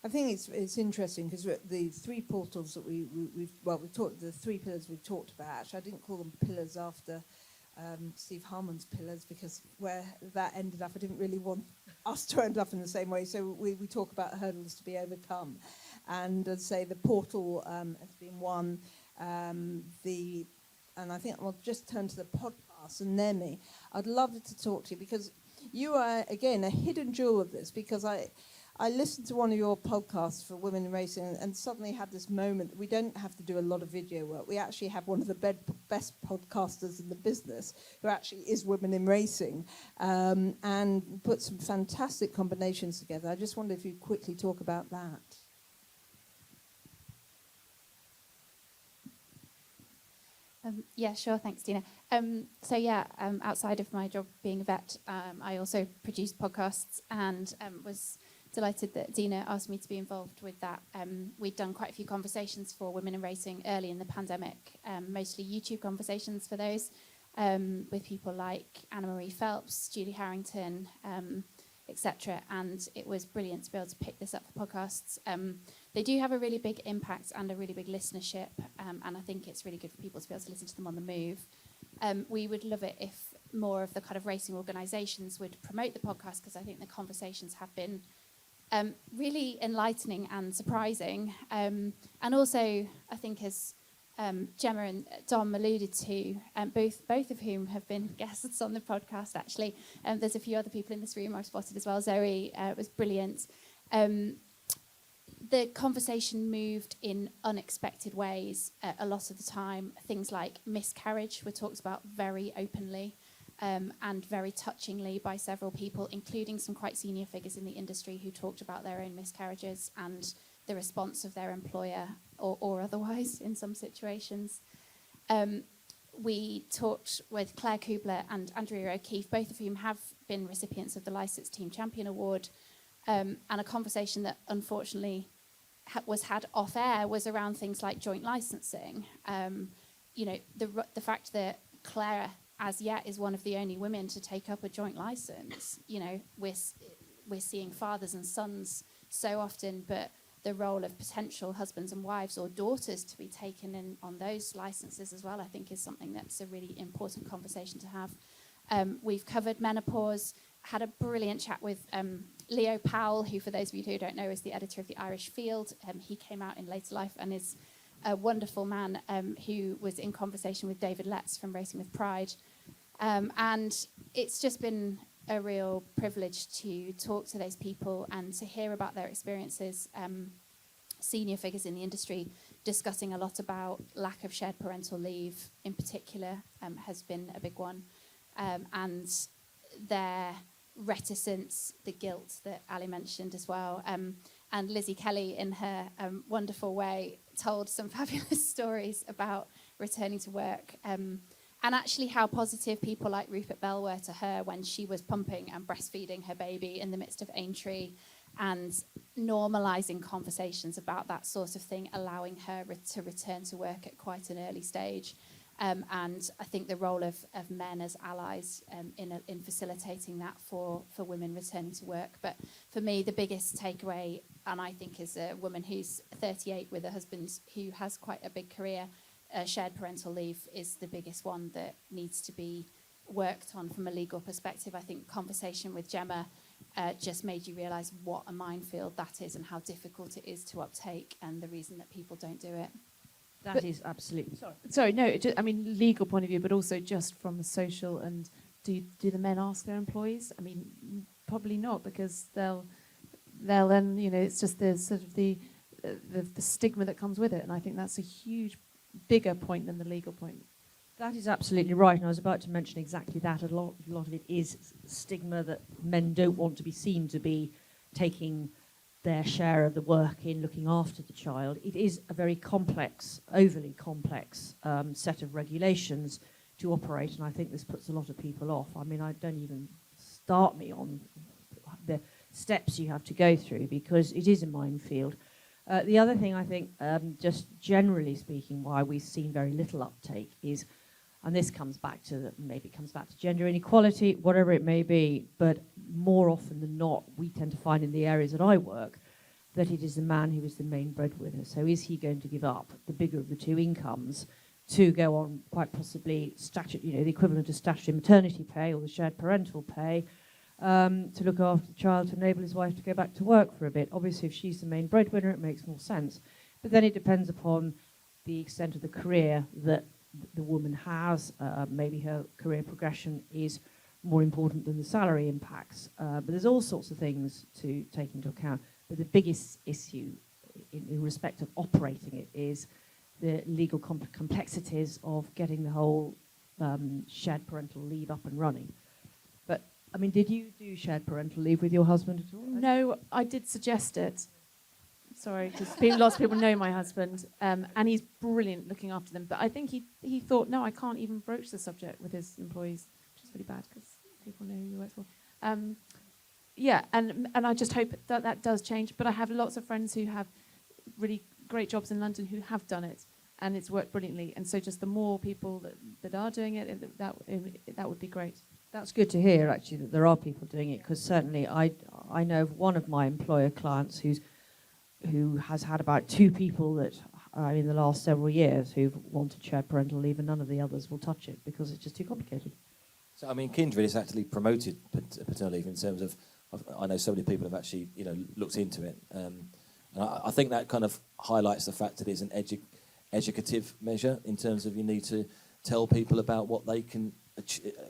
[SPEAKER 1] I think it's interesting because the three portals that we've talked, the three pillars we've talked about. Actually, I didn't call them pillars after Steve Harmon's pillars, because where that ended up, I didn't really want us to end up in the same way. So we talk about hurdles to be overcome, and as I say, the portal has been one. And I think I'll just turn to the podcast, and Nemi, I'd love to talk to you, because you are, again, a hidden jewel of this, because I listened to one of your podcasts for Women in Racing and suddenly had this moment that we don't have to do a lot of video work. We actually have one of the best podcasters in the business who actually is Women in Racing, and put some fantastic combinations together. I just wonder if you'd quickly talk about that.
[SPEAKER 6] Yeah, sure. Thanks, Dina. Outside of my job being a vet, I also produce podcasts, and was delighted that Dina asked me to be involved with that. We'd done quite a few conversations for Women in Racing early in the pandemic, mostly YouTube conversations for those, with people like Anna Marie Phelps, Julie Harrington, etc. And it was brilliant to be able to pick this up for podcasts. They do have a really big impact and a really big listenership, and I think it's really good for people to be able to listen to them on the move. We would love it if more of the kind of racing organisations would promote the podcast, because I think the conversations have been really enlightening and surprising. And also, I think, as Gemma and Dom alluded to, both of whom have been guests on the podcast, actually. There's a few other people in this room I've spotted as well. Zoe was brilliant. The conversation moved in unexpected ways a lot of the time. Things like miscarriage were talked about very openly and very touchingly by several people, including some quite senior figures in the industry who talked about their own miscarriages and the response of their employer or otherwise in some situations. We talked with Claire Kubler and Andrea O'Keefe, both of whom have been recipients of the Licensed Team Champion Award, and a conversation that unfortunately was had off air was around things like joint licensing. The fact that Claire, as yet, is one of the only women to take up a joint license. We're seeing fathers and sons so often, but the role of potential husbands and wives or daughters to be taken in on those licenses as well, I think, is something that's a really important conversation to have. We've covered menopause, had a brilliant chat with Leo Powell, who, for those of you who don't know, is the editor of the Irish Field. He came out in later life and is a wonderful man who was in conversation with David Letts from Racing with Pride. And it's just been a real privilege to talk to those people and to hear about their experiences. Senior figures in the industry discussing a lot about lack of shared parental leave in particular has been a big one. And their reticence, the guilt that Ali mentioned as well. And Lizzie Kelly, in her wonderful way, told some fabulous stories about returning to work, and actually how positive people like Rupert Bell were to her when she was pumping and breastfeeding her baby in the midst of Aintree, and normalising conversations about that sort of thing, allowing her to return to work at quite an early stage. And I think the role of men as allies in facilitating that for women returning to work. But for me, the biggest takeaway, and I think as a woman who's 38 with a husband who has quite a big career, shared parental leave is the biggest one that needs to be worked on from a legal perspective. I think conversation with Gemma just made you realise what a minefield that is and how difficult it is to uptake, and the reason that people don't do it.
[SPEAKER 5] That is absolutely...
[SPEAKER 3] Sorry, no, legal point of view, but also just from a social, and do the men ask their employees? I mean, probably not, because they'll then, it's just the sort of the stigma that comes with it, and I think that's a huge, bigger point than the legal point.
[SPEAKER 5] That is absolutely right, and I was about to mention exactly that. A lot of it is stigma that men don't want to be seen to be taking their share of the work in looking after the child. It is a very complex, overly complex set of regulations to operate, and I think this puts a lot of people off. I mean, I don't even start me on the steps you have to go through, because it is a minefield. The other thing I think, just generally speaking, why we've seen very little uptake is And this comes back to, gender inequality, whatever it may be, but more often than not, we tend to find in the areas that I work that it is the man who is the main breadwinner. So is he going to give up the bigger of the two incomes to go on quite possibly the equivalent of statutory maternity pay or the shared parental pay, to look after the child, to enable his wife to go back to work for a bit? Obviously, if she's the main breadwinner, it makes more sense. But then it depends upon the extent of the career that the woman has. Maybe her career progression is more important than the salary impacts. But there's all sorts of things to take into account. But the biggest issue in respect of operating it is the legal complexities of getting the whole shared parental leave up and running. But, I mean, did you do shared parental leave with your husband at all?
[SPEAKER 3] No, I did suggest it. Sorry, because lots of people know my husband, and he's brilliant looking after them. But I think he thought, no, I can't even broach the subject with his employees, which is really bad because people know who he works for. Yeah, and I just hope that does change. But I have lots of friends who have really great jobs in London who have done it, and it's worked brilliantly. And so just the more people that are doing it, that would be great.
[SPEAKER 5] That's good to hear, actually, that there are people doing it, because certainly I know of one of my employer clients who has had about 2 people that in the last several years who've wanted shared parental leave, and none of the others will touch it because it's just too complicated.
[SPEAKER 2] So, I mean, Kindred has actually promoted paternal leave in terms of, I know so many people have actually, looked into it. And I think that kind of highlights the fact that it's an educative measure in terms of you need to tell people about what they can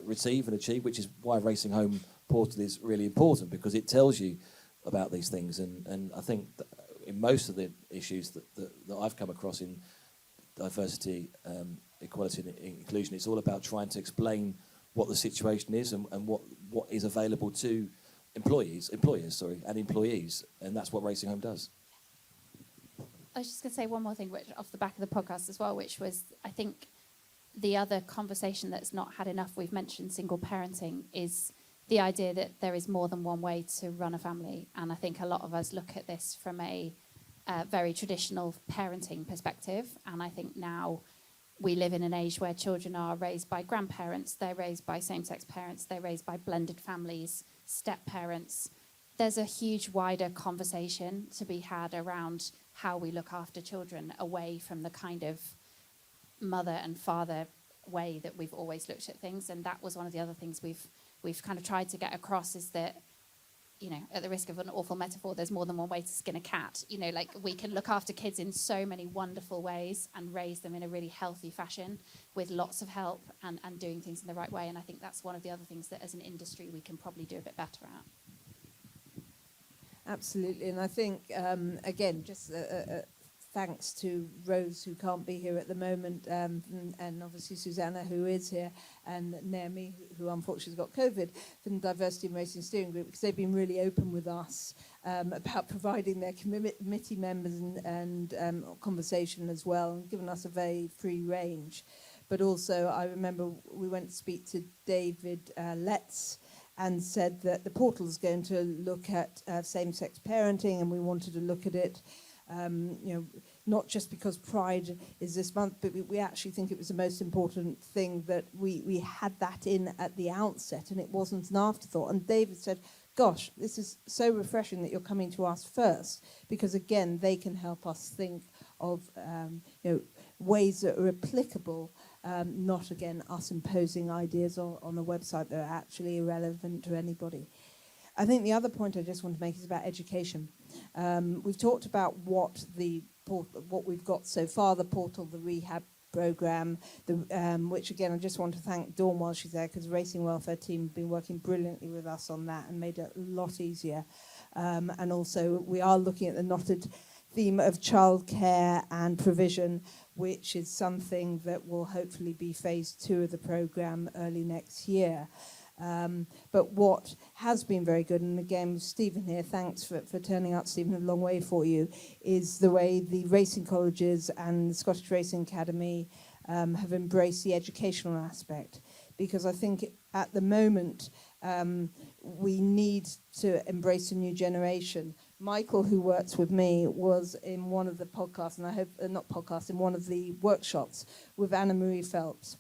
[SPEAKER 2] receive and achieve, which is why Racing Home Portal is really important, because it tells you about these things. And I think that in most of the issues that I've come across in diversity, equality and inclusion, it's all about trying to explain what the situation is and what is available to employers, and employees, and that's what Racing Home does.
[SPEAKER 6] I was just going to say one more thing, which off the back of the podcast as well, which was, I think, the other conversation that's not had enough, we've mentioned single parenting, is the idea that there is more than one way to run a family. And I think a lot of us look at this from a very traditional parenting perspective. And I think now we live in an age where children are raised by grandparents, they're raised by same-sex parents, they're raised by blended families, step-parents. There's a huge wider conversation to be had around how we look after children away from the kind of mother and father way that we've always looked at things. And that was one of the other things we've kind of tried to get across, is that, at the risk of an awful metaphor, there's more than one way to skin a cat. Like, we can look after kids in so many wonderful ways and raise them in a really healthy fashion with lots of help and doing things in the right way. And I think that's one of the other things that as an industry we can probably do a bit better at.
[SPEAKER 1] Absolutely, and I think, again, just thanks to Rose, who can't be here at the moment, and obviously Susanna, who is here, and Naomi, who unfortunately has got COVID, from Diversity and Racing Steering Group, because they've been really open with us about providing their committee members and conversation as well, and given us a very free range. But also, I remember we went to speak to David Letts, and said that the portal is going to look at same-sex parenting, and we wanted to look at it, not just because Pride is this month, but we actually think it was the most important thing that we had that in at the outset, and it wasn't an afterthought. And David said, gosh, this is so refreshing that you're coming to us first, because again, they can help us think of ways that are applicable, not again us imposing ideas on the website that are actually irrelevant to anybody. I think the other point I just want to make is about education. We've talked about what we've got so far, the portal, the Rehab Program, which again I just want to thank Dawn while she's there, because the Racing Welfare team have been working brilliantly with us on that and made it a lot easier. And also we are looking at the knotted theme of childcare and provision, which is something that will hopefully be phase 2 of the programme early next year. But what has been very good, and again, Stephen here, thanks for turning up, Stephen, a long way for you, is the way the racing colleges and the Scottish Racing Academy have embraced the educational aspect. Because I think at the moment, we need to embrace a new generation. Michael, who works with me, was in one of the podcasts, and I hope, in one of the workshops with Anna Marie Phelps.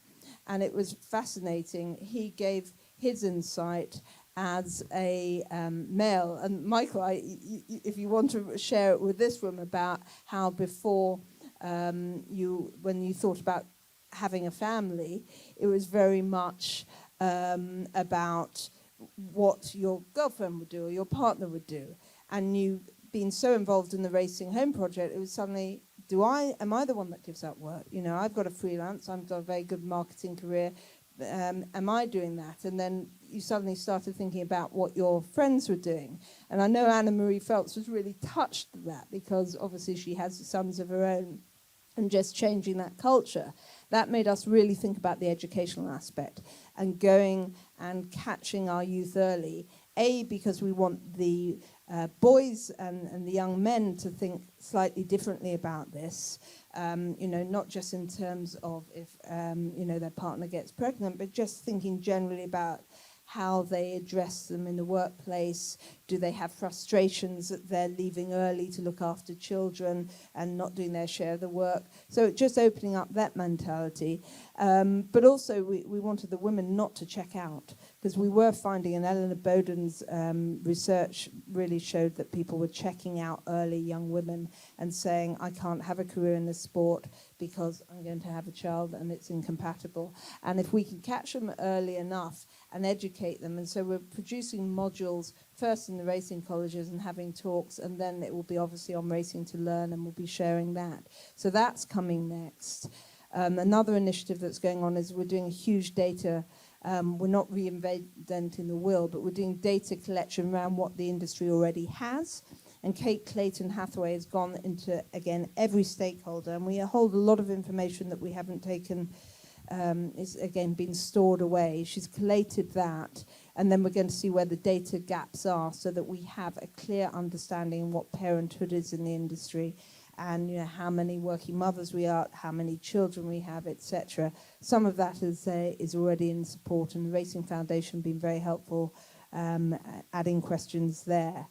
[SPEAKER 1] and it was fascinating. He gave his insight as a male. And Michael, if you want to share it with this room about how before when you thought about having a family, it was very much about what your girlfriend would do or your partner would do. And you being so involved in the Racing Home project, it was suddenly, am I the one that gives up work? You know, I've got a freelance, I've got a very good marketing career. Am I doing that? And then you suddenly started thinking about what your friends were doing. And I know Anna Marie Phelps was really touched at that, because obviously she has sons of her own, and just changing that culture. That made us really think about the educational aspect and going and catching our youth early. Because we want the boys and the young men to think slightly differently about this, you know, not just in terms of if, you know, their partner gets pregnant, but just thinking generally about how they address them in the workplace. Do they have frustrations that they're leaving early to look after children and not doing their share of the work? So just opening up that mentality. But also we wanted the women not to check out, because we were finding, and Eleanor Bowden's research really showed that people were checking out early, young women, and saying, I can't have a career in this sport because I'm going to have a child and it's incompatible. And if we can catch them early enough and educate them, and so we're producing modules first in the racing colleges and having talks, and then it will be obviously on Racing to Learn, and we'll be sharing that. So that's coming next. Another initiative that's going on is we're doing a huge data. We're not reinventing the wheel, but we're doing data collection around what the industry already has. And Kate Clayton Hathaway has gone into, again, every stakeholder, and we hold a lot of information that we haven't taken, is again been stored away. She's collated that, and then we're going to see where the data gaps are, so that we have a clear understanding of what parenthood is in the industry, and you know how many working mothers we are, how many children we have, etc. Some of that is already in support, and the Racing Foundation been very helpful, adding questions there.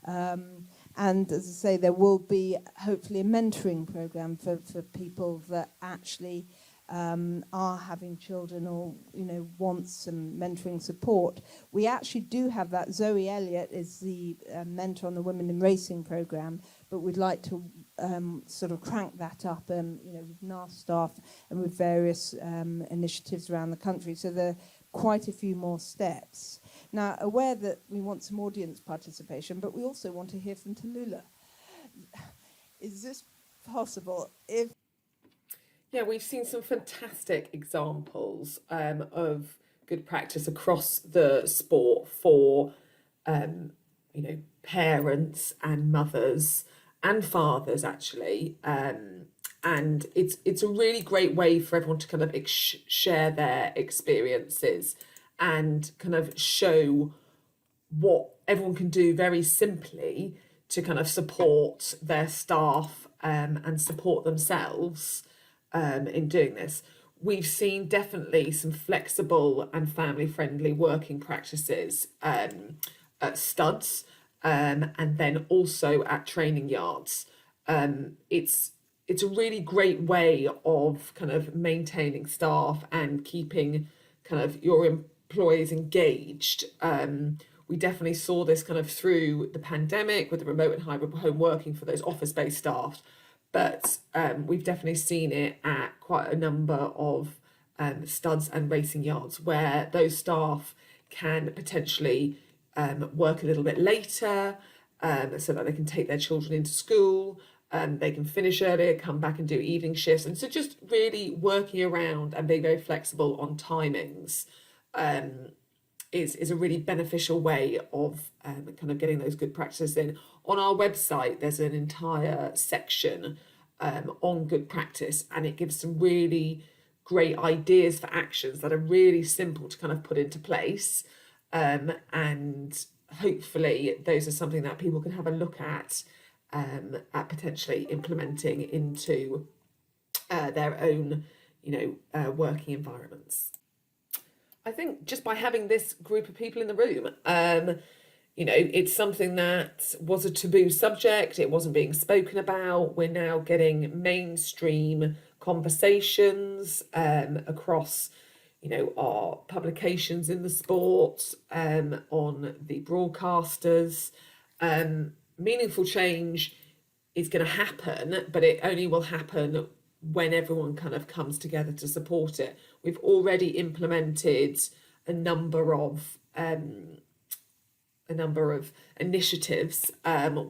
[SPEAKER 1] And as I say, there will be hopefully a mentoring program for people that actually are having children or, you know, want some mentoring support. We actually do have that. Zoe Elliott is the mentor on the Women in Racing program, but we'd like to sort of crank that up, you know, with NAR staff and with various initiatives around the country. So there are quite a few more steps. Now, aware that we want some audience participation, but we also want to hear from Tallulah. Is this possible?
[SPEAKER 7] Yeah, we've seen some fantastic examples of good practice across the sport for, you know, parents and mothers and fathers, actually. And it's a really great way for everyone to kind of share their experiences and kind of show what everyone can do very simply to kind of support their staff and support themselves in doing this. We've seen definitely some flexible and family-friendly working practices at studs and then also at training yards. It's a really great way of kind of maintaining staff and keeping kind of your employees engaged. We definitely saw this kind of through the pandemic with the remote and hybrid home working for those office-based staff, but we've definitely seen it at quite a number of studs and racing yards where those staff can potentially work a little bit later so that they can take their children into school. They can finish earlier, come back and do evening shifts. And so just really working around and being very flexible on timings is a really beneficial way of kind of getting those good practices in. On our website, there's an entire section on good practice, and it gives some really great ideas for actions that are really simple to kind of put into place. And hopefully those are something that people can have a look at potentially implementing into their own, you know, working environments. I think just by having this group of people in the room, you know, it's something that was a taboo subject. It wasn't being spoken about. We're now getting mainstream conversations across, our publications in the sport, on the broadcasters. Meaningful change is going to happen, but it only will happen when everyone kind of comes together to support it. We've already implemented a number of initiatives.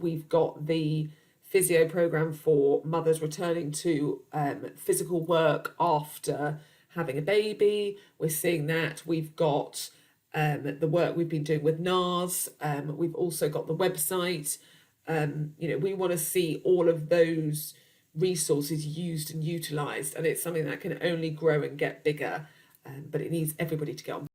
[SPEAKER 7] We've got the physio program for mothers returning to physical work after having a baby. We're seeing that. We've got the work we've been doing with NARS. We've also got the website. We want to see all of those resources used and utilised, and it's something that can only grow and get bigger, but it needs everybody to get on